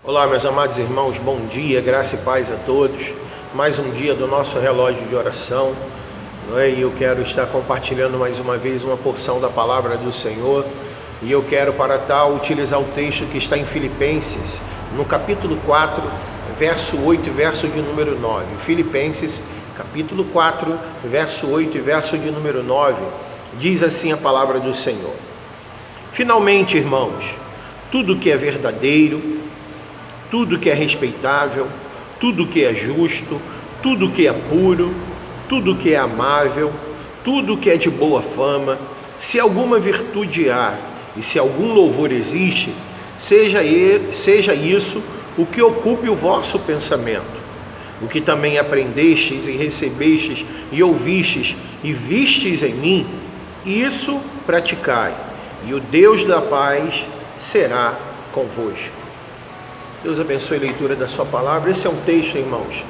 Olá, meus amados irmãos, bom dia, graça e paz a todos. Mais um dia do nosso relógio de oração, não é? E eu quero estar compartilhando mais uma vez uma porção da palavra do Senhor. E eu quero, para tal, utilizar o texto que está em Filipenses, no capítulo 4, verso 8 e verso de número 9. Filipenses, capítulo 4, verso 8 e verso de número 9, diz assim a palavra do Senhor: Finalmente, irmãos, tudo que é verdadeiro, tudo que é respeitável, tudo que é justo, tudo que é puro, tudo que é amável, tudo que é de boa fama, se alguma virtude há e se algum louvor existe, seja isso o que ocupe o vosso pensamento. O que também aprendestes e recebestes e ouvistes e vistes em mim, isso praticai, e o Deus da paz será convosco. Deus abençoe a leitura da sua palavra. Esse é um texto, irmãos,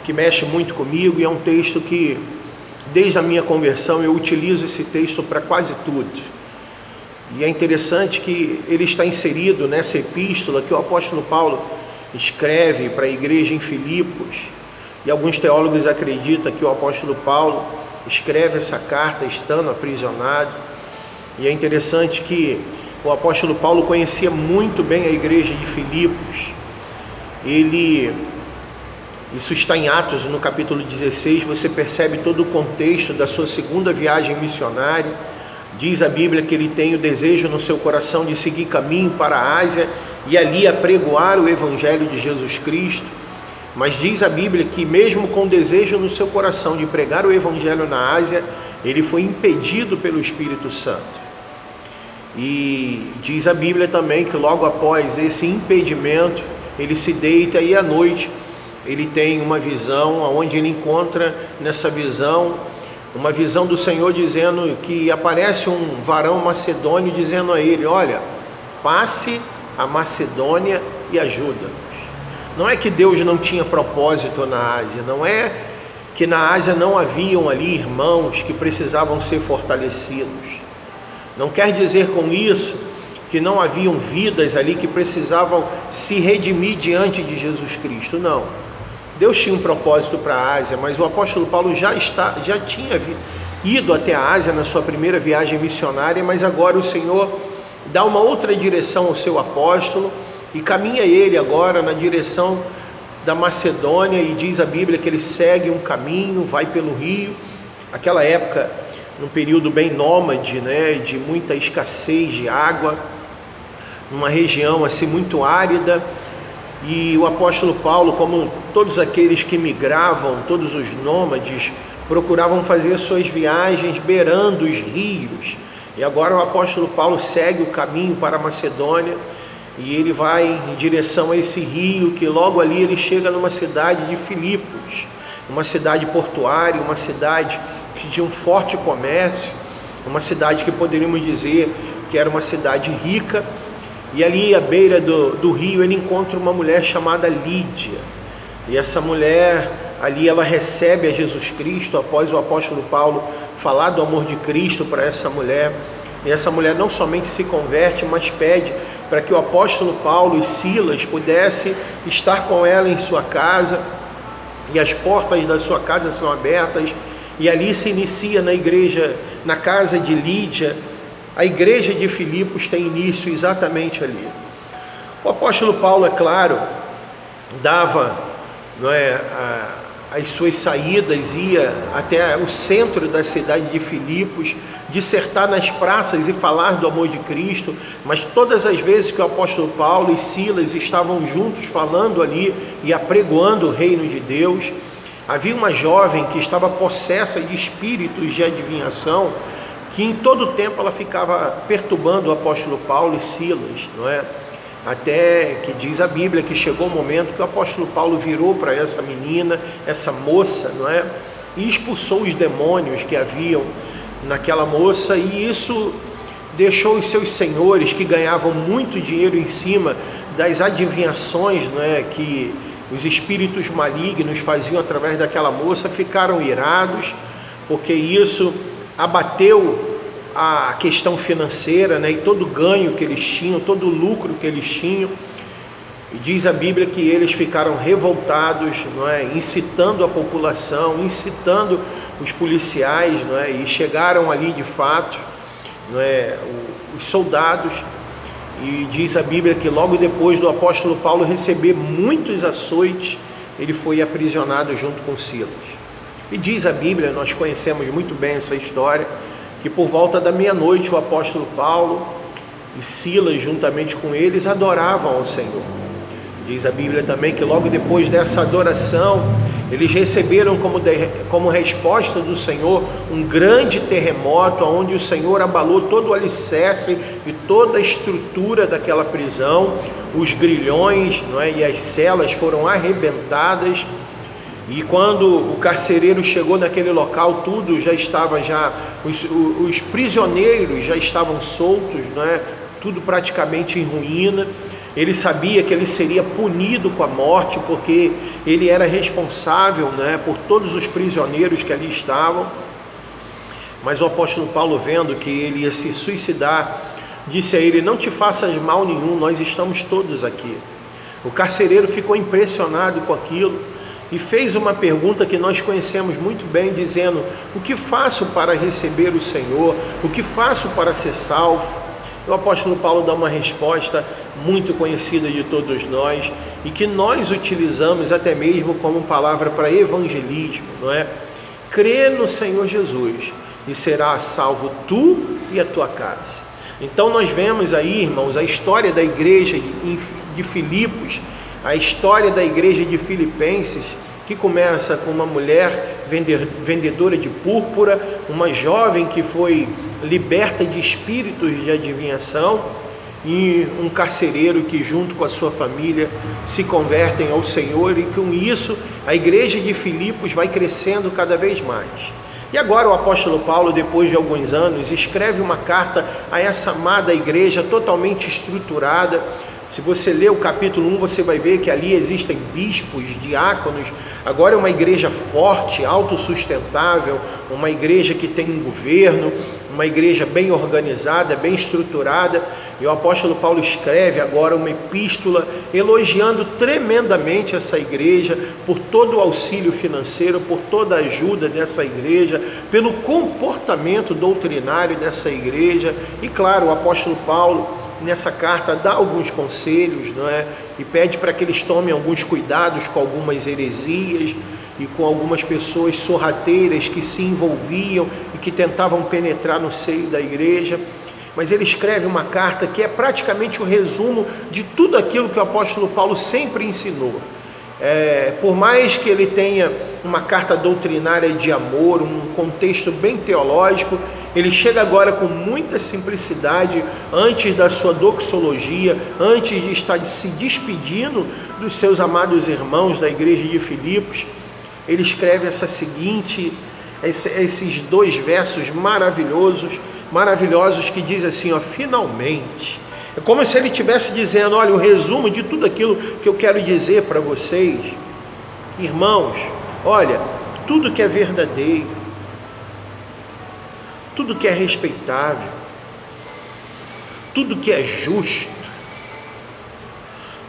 que mexe muito comigo e é um texto que, desde a minha conversão, eu utilizo esse texto para quase tudo. E é interessante que ele está inserido nessa epístola que o apóstolo Paulo escreve para a igreja em Filipos. E alguns teólogos acreditam que o apóstolo Paulo escreve essa carta estando aprisionado. E é interessante que o apóstolo Paulo conhecia muito bem a igreja de Filipos. Isso está em Atos, no capítulo 16, você percebe todo o contexto da sua segunda viagem missionária. Diz a Bíblia que ele tem o desejo no seu coração de seguir caminho para a Ásia e ali apregoar o Evangelho de Jesus Cristo. Mas diz a Bíblia que mesmo com o desejo no seu coração de pregar o Evangelho na Ásia, ele foi impedido pelo Espírito Santo. E diz a Bíblia também que logo após esse impedimento, ele se deita e à noite ele tem uma visão, onde ele encontra nessa visão, uma visão do Senhor dizendo que aparece um varão macedônio dizendo a ele: olha, passe a Macedônia e ajuda-nos. Não é que Deus não tinha propósito na Ásia, não é que na Ásia não haviam ali irmãos que precisavam ser fortalecidos. Não quer dizer com isso que não haviam vidas ali que precisavam se redimir diante de Jesus Cristo, não. Deus tinha um propósito para a Ásia, mas o apóstolo Paulo já tinha ido até a Ásia na sua primeira viagem missionária, mas agora o Senhor dá uma outra direção ao seu apóstolo e caminha ele agora na direção da Macedônia, e diz a Bíblia que ele segue um caminho, vai pelo rio. Aquela época, num período bem nômade, né, de muita escassez de água, numa região assim muito árida, e o apóstolo Paulo, como todos aqueles que migravam, todos os nômades, procuravam fazer suas viagens beirando os rios. E agora o apóstolo Paulo segue o caminho para a Macedônia e ele vai em direção a esse rio, que logo ali ele chega numa cidade de Filipos, uma cidade portuária, uma cidade que tinha um forte comércio, uma cidade que poderíamos dizer que era uma cidade rica. E ali à beira do rio ele encontra uma mulher chamada Lídia, e essa mulher ali ela recebe a Jesus Cristo após o apóstolo Paulo falar do amor de Cristo para essa mulher. E essa mulher não somente se converte, mas pede para que o apóstolo Paulo e Silas pudessem estar com ela em sua casa, e as portas da sua casa são abertas, e ali se inicia na igreja, na casa de Lídia. A igreja de Filipos tem início exatamente ali. O apóstolo Paulo, é claro, dava, as suas saídas, ia até o centro da cidade de Filipos, dissertar nas praças e falar do amor de Cristo, mas todas as vezes que o apóstolo Paulo e Silas estavam juntos falando ali e apregoando o reino de Deus, havia uma jovem que estava possessa de espíritos de adivinhação, que em todo o tempo ela ficava perturbando o apóstolo Paulo e Silas, não é? Até que diz a Bíblia que chegou o momento que o apóstolo Paulo virou para essa menina, essa moça, não é? E expulsou os demônios que haviam naquela moça, e isso deixou os seus senhores, que ganhavam muito dinheiro em cima das adivinhações, não é, que os espíritos malignos faziam através daquela moça, ficaram irados, porque isso abateu a questão financeira, né, e todo o ganho que eles tinham, todo o lucro que eles tinham. E diz a Bíblia que eles ficaram revoltados, não é? Incitando a população, incitando os policiais, não é? E chegaram ali de fato, não é? Os soldados. E diz a Bíblia que logo depois do apóstolo Paulo receber muitos açoites, ele foi aprisionado junto com Silas. E diz a Bíblia, nós conhecemos muito bem essa história, que por volta da meia-noite o apóstolo Paulo e Silas, juntamente com eles, adoravam ao Senhor. Diz a Bíblia também que logo depois dessa adoração, eles receberam como resposta do Senhor um grande terremoto, onde o Senhor abalou todo o alicerce e toda a estrutura daquela prisão. Os grilhões, não é, e as celas foram arrebentadas. E quando o carcereiro chegou naquele local, tudo já estava, os prisioneiros já estavam soltos, não é? Tudo praticamente em ruína. Ele sabia que ele seria punido com a morte, porque ele era responsável, né, por todos os prisioneiros que ali estavam. Mas o apóstolo Paulo, vendo que ele ia se suicidar, disse a ele: não te faças mal nenhum, nós estamos todos aqui. O carcereiro ficou impressionado com aquilo e fez uma pergunta que nós conhecemos muito bem, dizendo: o que faço para receber o Senhor? O que faço para ser salvo? O apóstolo Paulo dá uma resposta muito conhecida de todos nós e que nós utilizamos até mesmo como palavra para evangelismo, não é? Crê no Senhor Jesus e será salvo tu e a tua casa. Então nós vemos aí, irmãos, a história da igreja de Filipos, a história da igreja de Filipenses, que começa com uma mulher vendedora de púrpura, uma jovem que foi liberta de espíritos de adivinhação, e um carcereiro que junto com a sua família se convertem ao Senhor, e com isso a igreja de Filipos vai crescendo cada vez mais. E agora o apóstolo Paulo, depois de alguns anos, escreve uma carta a essa amada igreja totalmente estruturada. Se você ler o capítulo 1, você vai ver que ali existem bispos, diáconos. Agora é uma igreja forte, autossustentável, uma igreja que tem um governo, uma igreja bem organizada, bem estruturada. E o apóstolo Paulo escreve agora uma epístola elogiando tremendamente essa igreja, por todo o auxílio financeiro, por toda a ajuda dessa igreja, pelo comportamento doutrinário dessa igreja. E claro, o apóstolo Paulo nessa carta dá alguns conselhos, não é? E pede para que eles tomem alguns cuidados com algumas heresias e com algumas pessoas sorrateiras que se envolviam e que tentavam penetrar no seio da igreja. Mas ele escreve uma carta que é praticamente o resumo de tudo aquilo que o apóstolo Paulo sempre ensinou. Por mais que ele tenha uma carta doutrinária de amor, um contexto bem teológico, ele chega agora com muita simplicidade, antes da sua doxologia, antes de estar se despedindo dos seus amados irmãos da igreja de Filipos. Ele escreve esses 2 versos maravilhosos que diz assim, ó: finalmente. É como se ele estivesse dizendo: olha, o resumo de tudo aquilo que eu quero dizer para vocês, irmãos, olha, tudo que é verdadeiro, tudo que é respeitável, tudo que é justo,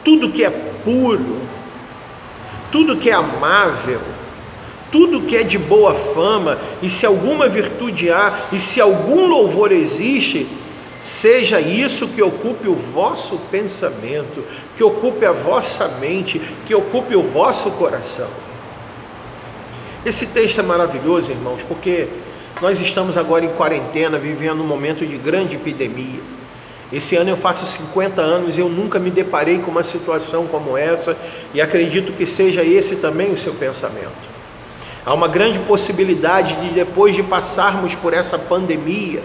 tudo que é puro, tudo que é amável, tudo que é de boa fama, e se alguma virtude há, e se algum louvor existe, seja isso que ocupe o vosso pensamento, que ocupe a vossa mente, que ocupe o vosso coração. Esse texto é maravilhoso, irmãos, porque nós estamos agora em quarentena, vivendo um momento de grande epidemia. Esse ano eu faço 50 anos e eu nunca me deparei com uma situação como essa, e acredito que seja esse também o seu pensamento. Há uma grande possibilidade de, depois de passarmos por essa pandemia,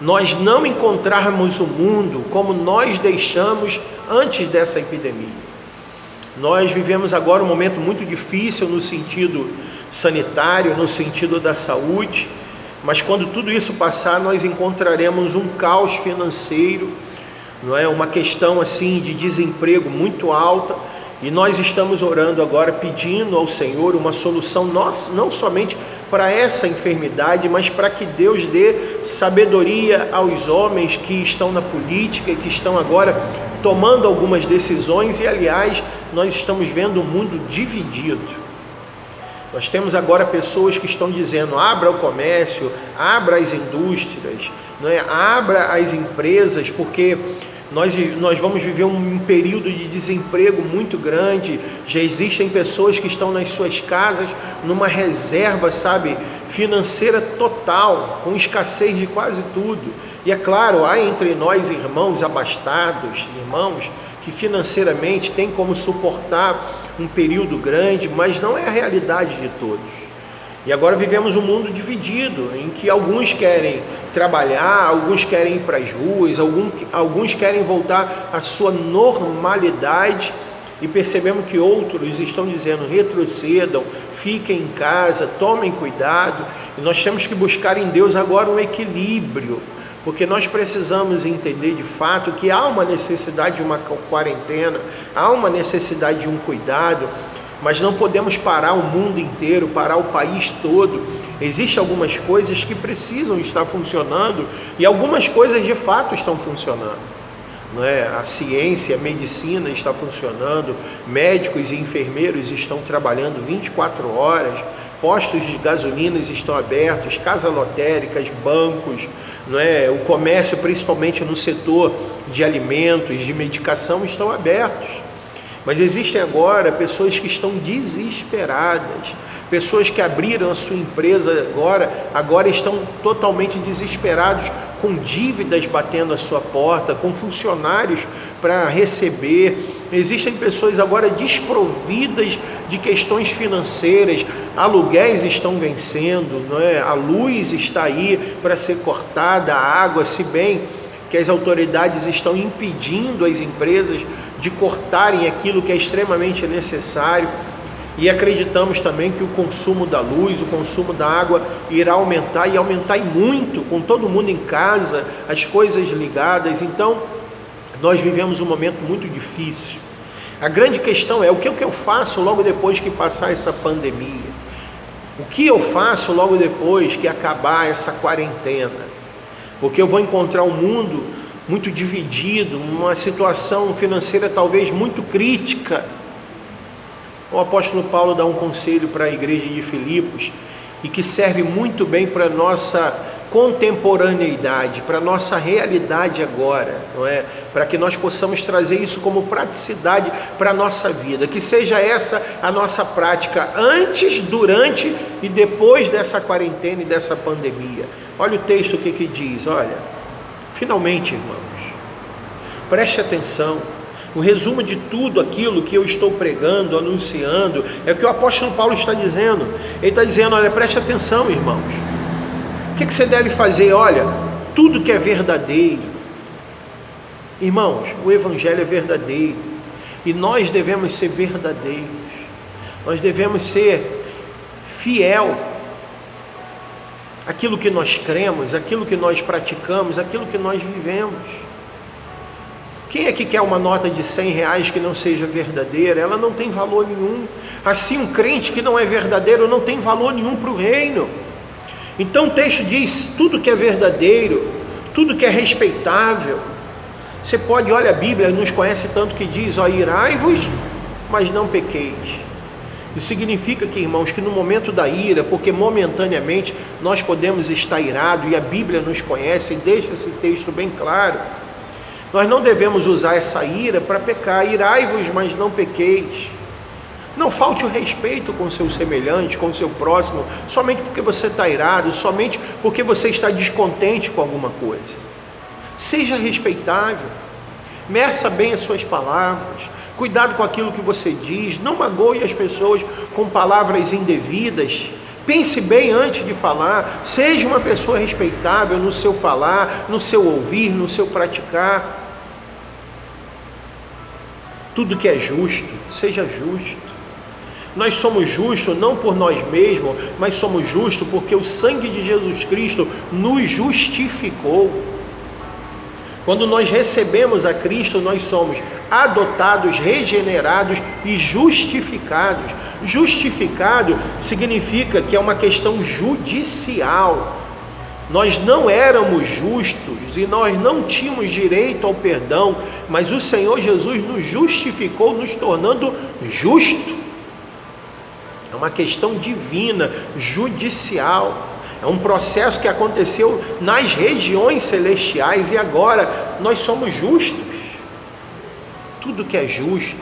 nós não encontrarmos o mundo como nós deixamos antes dessa epidemia. Nós vivemos agora um momento muito difícil no sentido sanitário, no sentido da saúde, mas quando tudo isso passar, nós encontraremos um caos financeiro, não é? Uma questão assim de desemprego muito alta, E nós estamos orando agora, pedindo ao Senhor uma solução, não somente para essa enfermidade, mas para que Deus dê sabedoria aos homens que estão na política e que estão agora tomando algumas decisões. E aliás, nós estamos vendo o mundo dividido. Nós temos agora pessoas que estão dizendo: abra o comércio, abra as indústrias, não é? Abra as empresas, porque nós vamos viver um período de desemprego muito grande. Já existem pessoas que estão nas suas casas numa reserva, financeira total, com escassez de quase tudo. E é claro, há entre nós irmãos abastados, irmãos que financeiramente têm como suportar um período grande, mas não é a realidade de todos. E agora vivemos um mundo dividido, em que alguns querem trabalhar, alguns querem ir para as ruas, alguns querem voltar à sua normalidade, e percebemos que outros estão dizendo: retrocedam, fiquem em casa, tomem cuidado. E nós temos que buscar em Deus agora um equilíbrio, porque nós precisamos entender de fato que há uma necessidade de uma quarentena, há uma necessidade de um cuidado, mas não podemos parar o mundo inteiro, parar o país todo. Existem algumas coisas que precisam estar funcionando e algumas coisas de fato estão funcionando, não é? A ciência, a medicina está funcionando, médicos e enfermeiros estão trabalhando 24 horas, postos de gasolina estão abertos, casas lotéricas, bancos, não é? O comércio, principalmente no setor de alimentos, de medicação, estão abertos. Mas existem agora pessoas que estão desesperadas, pessoas que abriram a sua empresa agora estão totalmente desesperados, com dívidas batendo a sua porta, com funcionários para receber. Existem pessoas agora desprovidas de questões financeiras, aluguéis estão vencendo, não é? A luz está aí para ser cortada, a água, se bem que as autoridades estão impedindo as empresas de cortarem aquilo que é extremamente necessário. E acreditamos também que o consumo da luz, o consumo da água irá aumentar, e aumentar muito, com todo mundo em casa, as coisas ligadas. Então, nós vivemos um momento muito difícil. A grande questão é: o que eu faço logo depois que passar essa pandemia? O que eu faço logo depois que acabar essa quarentena? Porque eu vou encontrar um mundo muito dividido, uma situação financeira talvez muito crítica. O apóstolo Paulo dá um conselho para a igreja de Filipos, e que serve muito bem para a nossa contemporaneidade, para a nossa realidade agora, não é? Para que nós possamos trazer isso como praticidade para a nossa vida, que seja essa a nossa prática antes, durante e depois dessa quarentena e dessa pandemia. Olha o texto, o que diz, olha: finalmente, irmãos, preste atenção. O resumo de tudo aquilo que eu estou pregando, anunciando, é o que o apóstolo Paulo está dizendo. Ele está dizendo: olha, preste atenção, irmãos. O que você deve fazer? Olha, tudo que é verdadeiro. Irmãos, o evangelho é verdadeiro, e nós devemos ser verdadeiros. Nós devemos ser fiel àquilo que nós cremos, àquilo que nós praticamos, àquilo que nós vivemos. Quem é que quer uma nota de R$100 que não seja verdadeira? Ela não tem valor nenhum. Assim, um crente que não é verdadeiro não tem valor nenhum para o reino. Então o texto diz: tudo que é verdadeiro, tudo que é respeitável. Você pode, olha, a Bíblia nos conhece tanto que diz: ó, irai-vos, mas não pequeis. Isso significa que, irmãos, que no momento da ira, porque momentaneamente nós podemos estar irados, e a Bíblia nos conhece e deixa esse texto bem claro, nós não devemos usar essa ira para pecar. Irai-vos, mas não pequeis. Não falte o respeito com o seu semelhante, com o seu próximo, somente porque você está irado, somente porque você está descontente com alguma coisa. Seja respeitável, meça bem as suas palavras, cuidado com aquilo que você diz, não magoe as pessoas com palavras indevidas. Pense bem antes de falar, seja uma pessoa respeitável no seu falar, no seu ouvir, no seu praticar. Tudo que é justo, seja justo. Nós somos justos não por nós mesmos, mas somos justos porque o sangue de Jesus Cristo nos justificou. Quando nós recebemos a Cristo, nós somos adotados, regenerados e justificados. Justificado significa que é uma questão judicial. Nós não éramos justos e nós não tínhamos direito ao perdão, mas o Senhor Jesus nos justificou, nos tornando justo. É uma questão divina, judicial. É um processo que aconteceu nas regiões celestiais e agora nós somos justos. Tudo que é justo.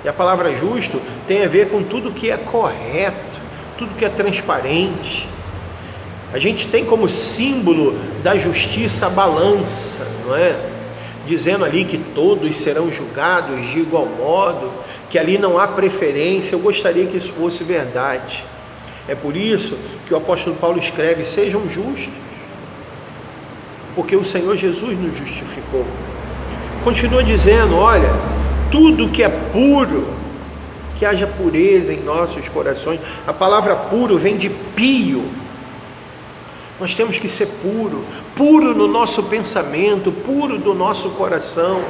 E a palavra justo tem a ver com tudo que é correto, tudo que é transparente. A gente tem como símbolo da justiça a balança, não é? Dizendo ali que todos serão julgados de igual modo, que ali não há preferência. Eu gostaria que isso fosse verdade. É por isso que o apóstolo Paulo escreve: sejam justos, porque o Senhor Jesus nos justificou. Continua dizendo: olha, tudo que é puro, que haja pureza em nossos corações. A palavra puro vem de pio. Nós temos que ser puro, puro no nosso pensamento, puro do nosso coração.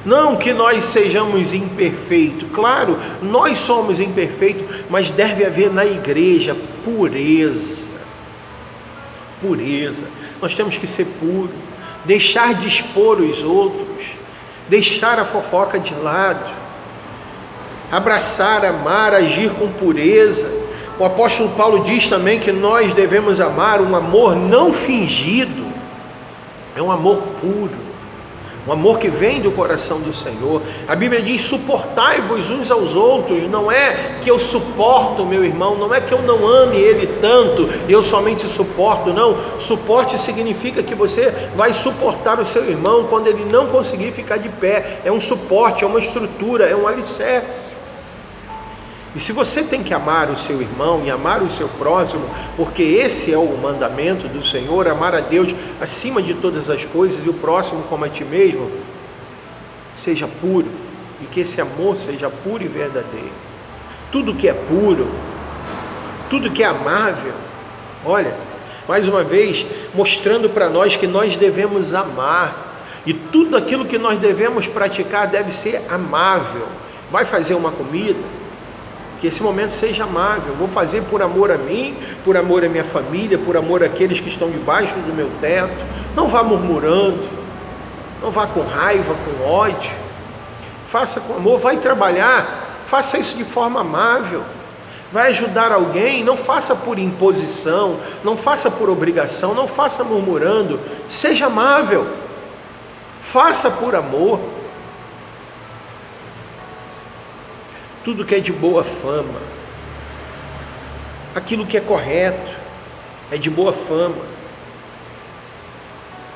Não que nós sejamos imperfeitos, claro, nós somos imperfeitos, mas deve haver na igreja pureza. Pureza. Nós temos que ser puros, deixar de expor os outros, deixar a fofoca de lado, abraçar, amar, agir com pureza. O apóstolo Paulo diz também que nós devemos amar um amor não fingido, é um amor puro, um amor que vem do coração do Senhor. A Bíblia diz: suportai-vos uns aos outros. Não é que eu suporto o meu irmão, não é que eu não ame ele tanto e eu somente suporto, não. Suporte significa que você vai suportar o seu irmão quando ele não conseguir ficar de pé. É um suporte, é uma estrutura, é um alicerce. E se você tem que amar o seu irmão e amar o seu próximo, porque esse é o mandamento do Senhor, amar a Deus acima de todas as coisas e o próximo como a ti mesmo, seja puro, e que esse amor seja puro e verdadeiro. Tudo que é puro, tudo que é amável, olha, mais uma vez, mostrando para nós que nós devemos amar, e tudo aquilo que nós devemos praticar deve ser amável. Vai fazer uma comida? Que esse momento seja amável. Vou fazer por amor a mim, por amor à minha família, por amor àqueles que estão debaixo do meu teto. Não vá murmurando, não vá com raiva, com ódio. Faça com amor. Vai trabalhar, faça isso de forma amável. Vai ajudar alguém, não faça por imposição, não faça por obrigação, não faça murmurando. Seja amável, faça por amor. Tudo que é de boa fama, aquilo que é correto, é de boa fama,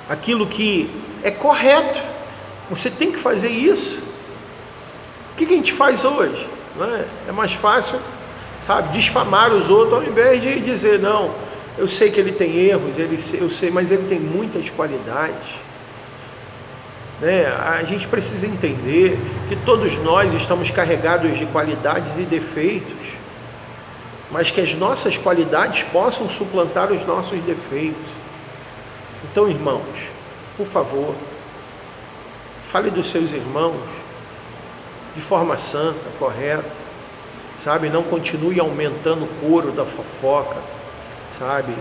aquilo que é correto, você tem que fazer isso. O que a gente faz hoje? Não é? É mais fácil, sabe, difamar os outros, ao invés de dizer: não, eu sei que ele tem erros, eu sei, mas ele tem muitas qualidades. A gente precisa entender que todos nós estamos carregados de qualidades e defeitos, mas que as nossas qualidades possam suplantar os nossos defeitos. Então, irmãos, por favor, fale dos seus irmãos de forma santa, correta, sabe? Não continue aumentando o coro da fofoca, sabe?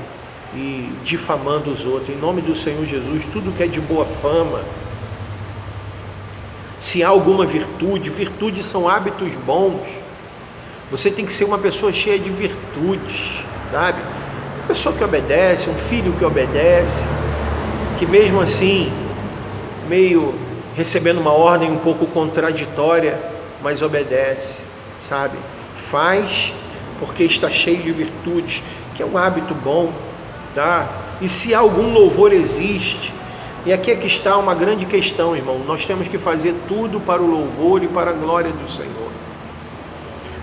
E difamando os outros. Em nome do Senhor Jesus, tudo que é de boa fama, se há alguma virtude, virtudes são hábitos bons. Você tem que ser uma pessoa cheia de virtudes, sabe? Uma pessoa que obedece, um filho que obedece, que mesmo assim, meio recebendo uma ordem um pouco contraditória, mas obedece, sabe? Faz porque está cheio de virtudes, que é um hábito bom, tá? E se algum louvor existe, e aqui é que está uma grande questão, irmão. Nós temos que fazer tudo para o louvor e para a glória do Senhor.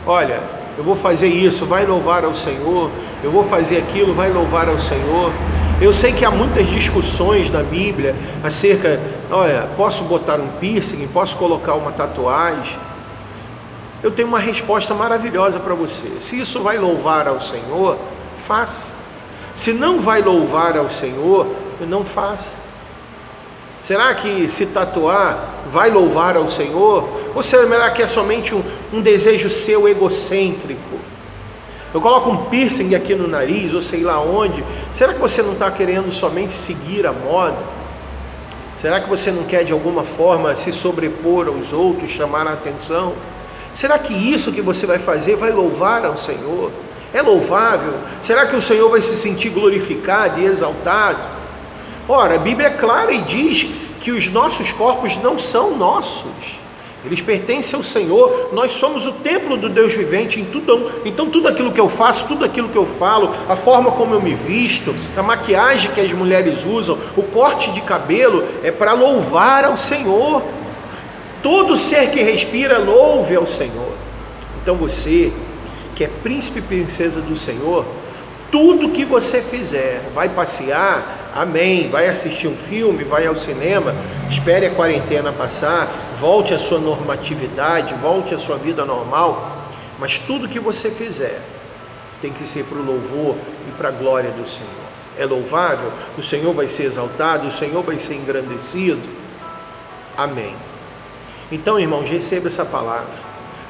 Olha, eu vou fazer isso, vai louvar ao Senhor. Eu vou fazer aquilo, vai louvar ao Senhor. Eu sei que há muitas discussões na Bíblia acerca, olha, posso botar um piercing, posso colocar uma tatuagem? Eu tenho uma resposta maravilhosa para você. Se isso vai louvar ao Senhor, faça. Se não vai louvar ao Senhor, não faça. Será que se tatuar vai louvar ao Senhor? Ou será que é somente um desejo seu egocêntrico? Eu coloco um piercing aqui no nariz, ou sei lá onde. Será que você não está querendo somente seguir a moda? Será que você não quer de alguma forma se sobrepor aos outros, chamar a atenção? Será que isso que você vai fazer vai louvar ao Senhor? É louvável? Será que o Senhor vai se sentir glorificado e exaltado? Ora, a Bíblia é clara e diz que os nossos corpos não são nossos. Eles pertencem ao Senhor. Nós somos o templo do Deus vivente em tudo. Então tudo aquilo que eu faço, tudo aquilo que eu falo, a forma como eu me visto, a maquiagem que as mulheres usam, o corte de cabelo, é para louvar ao Senhor. Todo ser que respira, louve ao Senhor. Então você, que é príncipe e princesa do Senhor, tudo que você fizer, vai passear, amém, vai assistir um filme, vai ao cinema, espere a quarentena passar, volte à sua normatividade, volte à sua vida normal, mas tudo que você fizer tem que ser para o louvor e para a glória do Senhor. É louvável? O Senhor vai ser exaltado, o Senhor vai ser engrandecido, amém. Então, irmãos, receba essa palavra,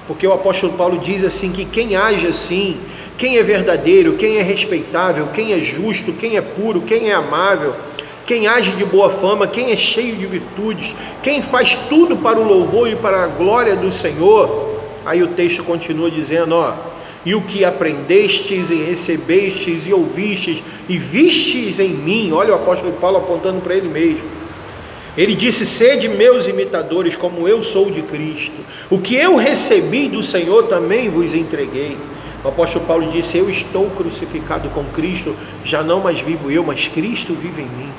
porque o apóstolo Paulo diz assim, que quem age assim, quem é verdadeiro, quem é respeitável, quem é justo, quem é puro, quem é amável, quem age de boa fama, quem é cheio de virtudes, quem faz tudo para o louvor e para a glória do Senhor. Aí o texto continua dizendo, e o que aprendestes e recebestes e ouvistes e vistes em mim, olha o apóstolo Paulo apontando para ele mesmo. Ele disse, sede meus imitadores como eu sou de Cristo. O que eu recebi do Senhor também vos entreguei. O apóstolo Paulo disse, eu estou crucificado com Cristo, já não mais vivo eu, mas Cristo vive em mim.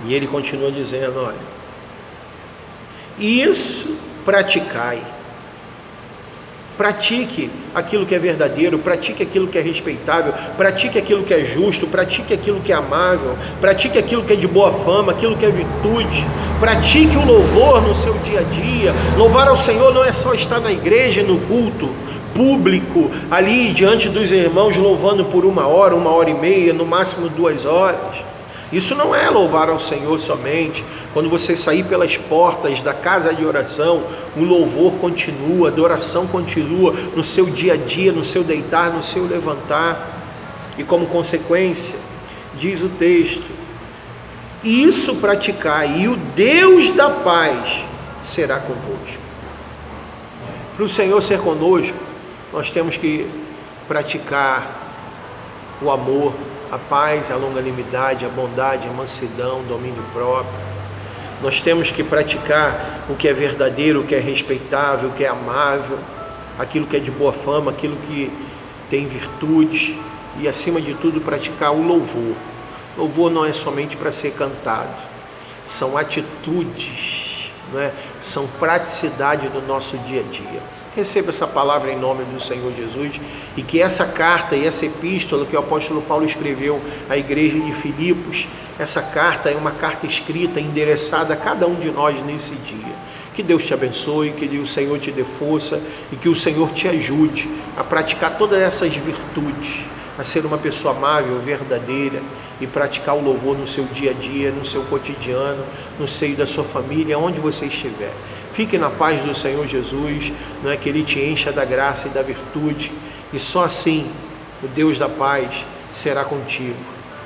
E ele continua dizendo, olha, isso praticai. Pratique aquilo que é verdadeiro, pratique aquilo que é respeitável, pratique aquilo que é justo, pratique aquilo que é amável, pratique aquilo que é de boa fama, aquilo que é virtude, pratique o louvor no seu dia a dia. Louvar ao Senhor não é só estar na igreja, no culto público, ali diante dos irmãos louvando por 1 hora e meia, no máximo 2 horas. Isso não é louvar ao Senhor somente. Quando você sair pelas portas da casa de oração, o louvor continua, a adoração continua no seu dia a dia, no seu deitar, no seu levantar. E como consequência, diz o texto, isso praticai, e o Deus da paz será convosco. Para o Senhor ser conosco, nós temos que praticar o amor, a paz, a longanimidade, a bondade, a mansidão, o domínio próprio. Nós temos que praticar o que é verdadeiro, o que é respeitável, o que é amável, aquilo que é de boa fama, aquilo que tem virtude e, acima de tudo, praticar o louvor. Louvor não é somente para ser cantado, são atitudes, não é? São praticidade do nosso dia a dia. Receba essa palavra em nome do Senhor Jesus e que essa carta e essa epístola que o apóstolo Paulo escreveu à igreja de Filipos, essa carta é uma carta escrita, endereçada a cada um de nós nesse dia. Que Deus te abençoe, que o Senhor te dê força e que o Senhor te ajude a praticar todas essas virtudes, a ser uma pessoa amável, verdadeira e praticar o louvor no seu dia a dia, no seu cotidiano, no seio da sua família, onde você estiver. Fique na paz do Senhor Jesus, não é que Ele te encha da graça e da virtude, e só assim o Deus da paz será contigo.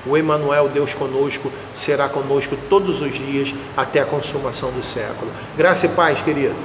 O Emanuel, Deus conosco, será conosco todos os dias até a consumação do século. Graça e paz, queridos.